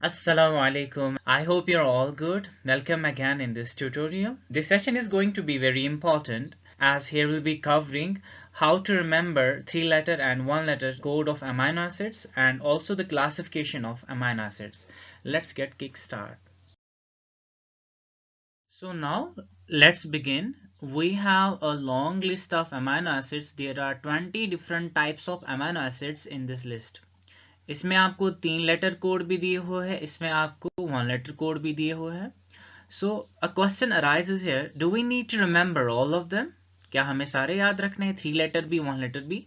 Assalamu alaikum. I hope you're all good. Welcome again in this tutorial. This session is going to be very important as here we'll be covering how to remember 3-letter and 1-letter code of amino acids and also the classification of amino acids. Let's get kickstart. So now let's begin. We have a long list of amino acids. There are 20 different types of amino acids in this list. इसमें आपको 3-लेटर code भी दिए हुए हैं, इसमें आपको 1-लेटर code भी दिए हुए हैं. So a question arises here, do we need to remember all of them? क्या हमें सारे याद रखने हैं, 3-लेटर भी 1-लेटर भी?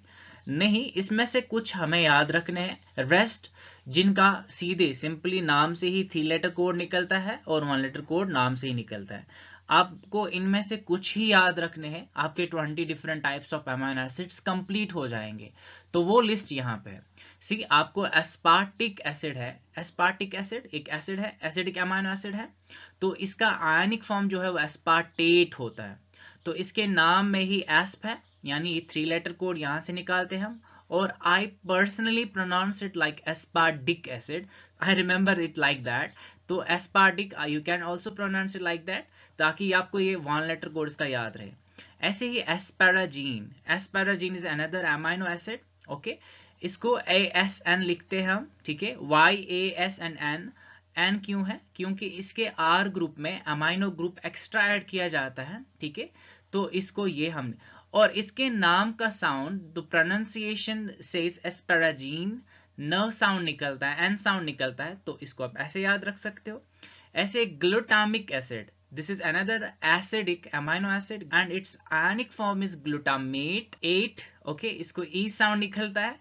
नहीं, इसमें से कुछ हमें याद रखने हैं. रेस्ट जिनका सीधे सिंपली नाम से ही 3-लेटर कोड निकलता है और 1-लेटर कोड नाम से ही निकलता है. आपको इनमें से कुछ ही याद रखने हैं, आपके 20 different types of amino acids complete हो जाएंगे. तो वो लिस्ट यहाँ पे है. सी, आपको एस्पार्टिक एसिड है. एस्पार्टिक एसिड एक एसिड है, एसिडिक अमीनो एसिड है. तो इसका आयनिक फॉर्म जो है वो एस्पार्टेट होता है. तो इसके नाम में ही एस्प है, यानी 3-लेटर कोड यहां से निकालते हैं हम. और I personally pronounce it like aspartic acid. I remember it like that. तो aspartic you can also pronounce it like that, ताकि आपको ये 1-लेटर कोड इसका याद रहे. ऐसे ही asparagine. Asparagine is another amino acid. Okay, इसको ASN लिखते हैं हम. ठीक है, YASNN. एन क्यों है? क्योंकि इसके आर ग्रुप में अमाइनो ग्रुप एक्स्ट्रा ऐड किया जाता है. ठीक है, तो इसको ये हमने, और इसके नाम का साउंड, द प्रोनाउंसिएशन सेज एस्पैराजीन, न साउंड निकलता है, एन साउंड निकलता है. तो इसको आप ऐसे याद रख सकते हो. ऐसे glutamic acid, this is another acidic amino acid and its ionic form is glutamate 8. Okay, इसको E साउंड निकलता है,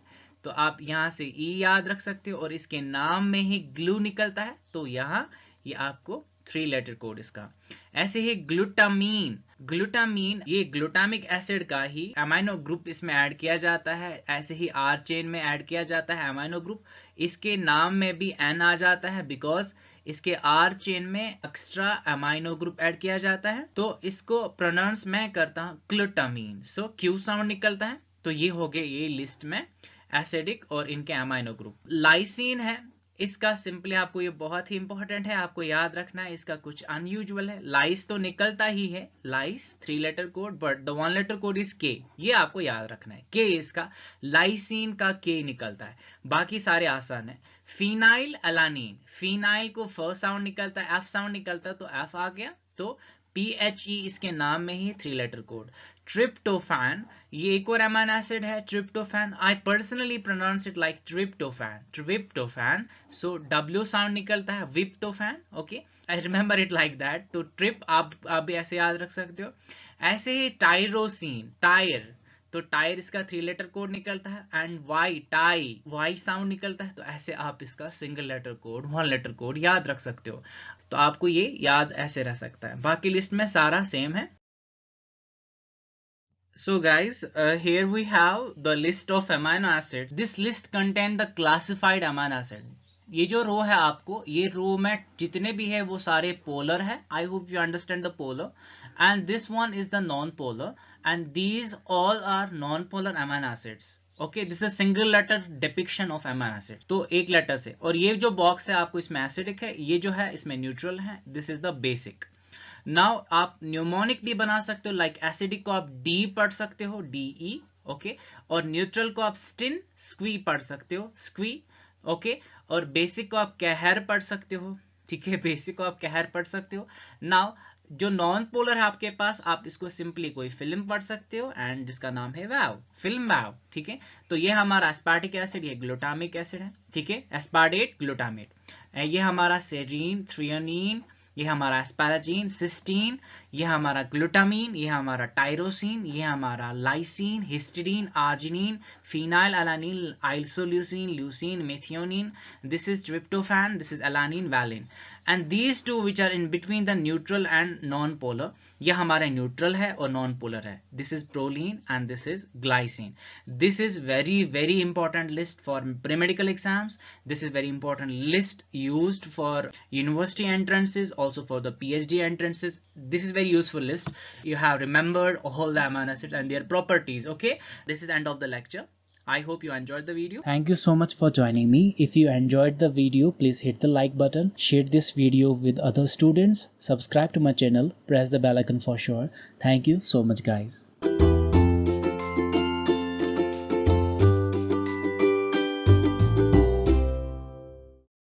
तो आप यहां से E याद रख सकते हो. और इसके नाम में ही ग्लू निकलता है, तो यहां ये आपको 3-लेटर कोड इसका. ऐसे ही ग्लूटामीन. ग्लूटामीन ये ग्लूटामिक एसिड का ही अमाइनो ग्रुप इसमें ऐड किया जाता है. ऐसे ही आर चेन में ऐड किया जाता है अमाइनो ग्रुप. इसके नाम में भी N आ जाता है बिकॉज इसके आर चेन में एक्स्ट्रा अमाइनो ग्रुप ऐड किया जाता है. तो इसको प्रोनाउंस मैं करता हूं ग्लूटामीन. सो क्यू साउंड निकलता है. तो ये हो गए ये लिस्ट में एसिडिक और इनके अमाइनो ग्रुप. लाइसिन है, इसका सिंपली आपको ये बहुत ही इंपॉर्टेंट है, आपको याद रखना है. इसका कुछ अनयूजुअल है. लाइस तो निकलता ही है, lys three letter code, but the one letter code is K. ये आपको याद रखना है, के इसका. लाइसिन का के निकलता है, बाकी सारे आसान है. फिनाइल अलानीन. फिनाइल को फ साउंड निकलता है, एफ साउंड निकलता है, तो एफ आ गया. तो PHE इसके नाम में ही 3-लेटर कोड. ट्रिप्टोफैन, ये एक और अमीनो एसिड है, tryptophan. I personally pronounce it like tryptophan, tryptophan. So W sound निकलता है, विप्टोफैन. Okay, I remember it like that. तो ट्रिप आप भी ऐसे याद रख सकते हो. ऐसे ही टायरोसिन, टायर. तो टायर इसका 3-लेटर कोड निकलता है. And Y, tie, Y sound निकलता है. तो ऐसे आप इसका सिंगल-लेटर कोड, 1-लेटर कोड याद रख सकते हो. तो आपको ये याद ऐसे रह सकता है. बाकी लिस्ट में सारा सेम है. So guys, here we have the list of amino acids. This list contain the classified amino acid. ये जो रो है आपको, ये रो में जितने भी है वो सारे पोलर है. I hope you understand the polar. And this one is the non-polar. And these all are non-polar amino acids. Okay, this is a single letter depiction of amino acid. तो एक लेटर से. और ये जो box है आपको इसमें acidic है, ये जो है इसमें न्यूट्रल है. This is the basic. Now आप न्यूमोनिक भी बना सकते हो, लाइक एसिडिक को आप D पढ़ सकते हो, DE. ओके, और न्यूट्रल को आप स्टिन, स्क्वी पढ़ सकते हो, स्क्वी. ओके, और बेसिक को आप कहर पढ़ सकते हो. ठीक है, बेसिक को आप कहर पढ़ सकते हो. नाउ जो नॉन पोलर है आपके पास, आप इसको सिंपली कोई फिल्म पढ़ सकते हो, एंड जिसका नाम है वैव, फिल्म वैव. ठीक है, तो ये हमारा एस्पार्टिक एसिड, ये ग्लूटामिक एसिड है. ठीक है, एस्पार्टेट, ग्लूटामेट. ये हमारा सेरीन, थ्रियोनीन, ये हमारा एस्पैराजीन, सिस्टीन, ये हमारा ग्लूटामीन, ये हमारा टायरोसिन, ये हमारा lysine, histidine, arginine, phenylalanine, isoleucine, leucine, methionine. This is tryptophan, this is alanine, valine. And these two which are in between the neutral and non polar, यह हमारा न्यूट्रल है और नॉन पोलर है. This is proline and this is glycine. This is very very important list for premedical exams. This is very important list used for university entrances, also for the PhD entrances. This is very useful list. You have remembered all the amino acids and their properties. Okay, this is end of the lecture. I hope you enjoyed the video. Thank you so much for joining me. If you enjoyed the video, please hit the like button, share this video with other students, subscribe to my channel, press the bell icon for sure. Thank you so much guys.